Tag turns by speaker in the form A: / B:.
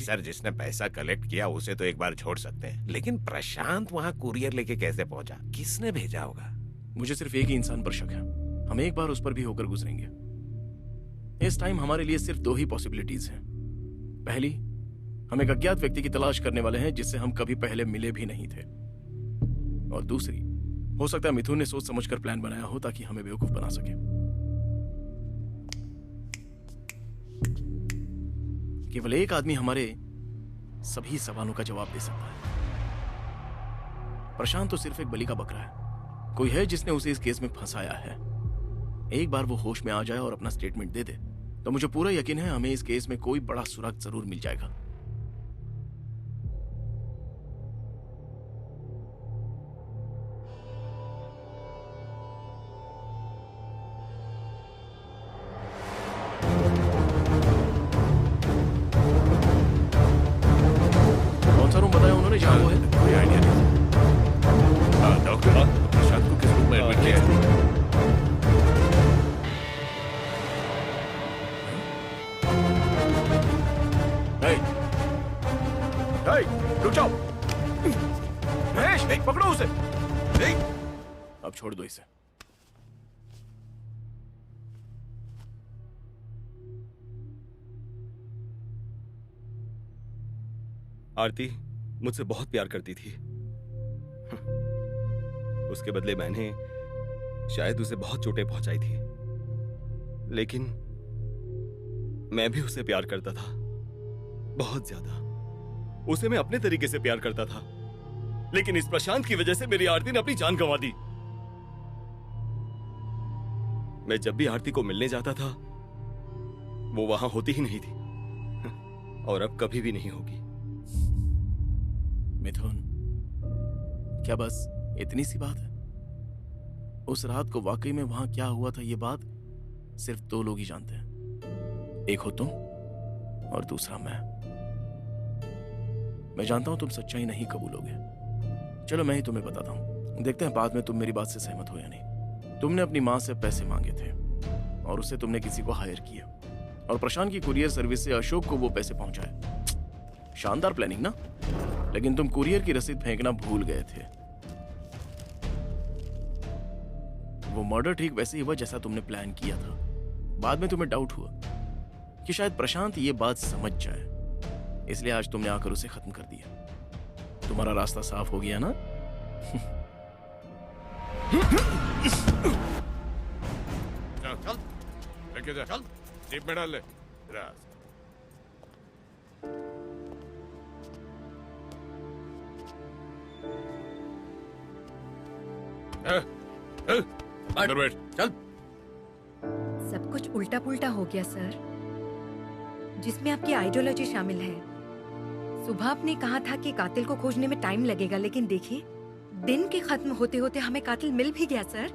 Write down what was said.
A: Sir, जिसने पैसा collect किया उसे तो एक बार छोड़ सकते हैं, लेकिन प्रशांत वहाँ कुरियर लेके कैसे पहुंचा? किसने भेजा होगा?
B: मुझे सिर्फ एक ही इंसान पर शक है। हम एक बार उस पर भी होकर गुजरेंगे। इस टाइम हमारे लिए सिर्फ दो ही पॉसिबिलिटीज हैं। पहली, हम एक अज्ञात व्यक्ति की तलाश करने वाले हैं जिससे हम कभी पहले मिले भी नहीं थे। और दूसरी, हो सकता है मिथुन ने सोच समझकर प्लान बनाया हो ताकि हमें बेवकूफ बना सके। केवल एक आदमी हमारे सभी सवालों का जवाब दे सकता है। प्रशांत तो सिर्फ एक बलि का बकरा है। कोई है जिसने उसे इस केस में फंसाया है। एक बार वो होश में आ जाए और अपना स्टेटमेंट दे दे तो मुझे पूरा यकीन है हमें इस केस में कोई बड़ा सुराग जरूर मिल जाएगा। कौन सा रूम बताया उन्होंने जहां वो है?
A: कोई आइडिया नहीं। डॉक्टर, प्रशांत को किस रूम में एडमिट किया है?
B: रुक जाओ। महेश, पकड़ो उसे। अब छोड़ दो इसे।
C: आरती मुझसे बहुत प्यार करती थी। उसके बदले मैंने शायद उसे बहुत चोटें पहुंचाई थी, लेकिन मैं भी उसे प्यार करता था, बहुत ज्यादा। उसे मैं अपने तरीके से प्यार करता था, लेकिन इस प्रशांत की वजह से मेरी आरती ने अपनी जान गंवा दी। मैं जब भी आरती को मिलने जाता था वो वहां होती ही नहीं थी, और अब कभी भी नहीं होगी।
B: मिथुन, क्या बस इतनी सी बात है? उस रात को वाकई में वहां क्या हुआ था ये बात सिर्फ दो लोग ही जानते हैं। एक हो तुम और दूसरा मैं। मैं जानता हूं तुम सच्चाई नहीं कबूलोगे। चलो मैं ही तुम्हें बताता हूं, देखते हैं बाद में तुम मेरी बात से सहमत हो या नहीं। तुमने अपनी मां से पैसे मांगे थे और उससे तुमने किसी को हायर किया और प्रशांत की कुरियर सर्विस से अशोक को वो पैसे पहुंचाए। शानदार प्लानिंग ना? लेकिन तुम कुरियर की रसीद फेंकना भूल गए थे। वो मर्डर ठीक वैसे ही हुआ जैसा तुमने प्लान किया था। बाद में तुम्हें डाउट हुआ कि शायद प्रशांत ये बात समझ जाए, इसलिए आज तुमने आकर उसे खत्म कर दिया। तुम्हारा रास्ता साफ हो गया ना?
A: चल, लेके जा, चल, जीप में डाल ले। अंदर बैठ। चल।
D: सब कुछ उल्टा पुल्टा हो गया सर, जिसमें आपकी आइडियोलॉजी शामिल है। सुबह आपने कहा था कि कातिल को खोजने में टाइम लगेगा, लेकिन देखिए दिन के खत्म होते होते हमें कातिल मिल भी गया सर।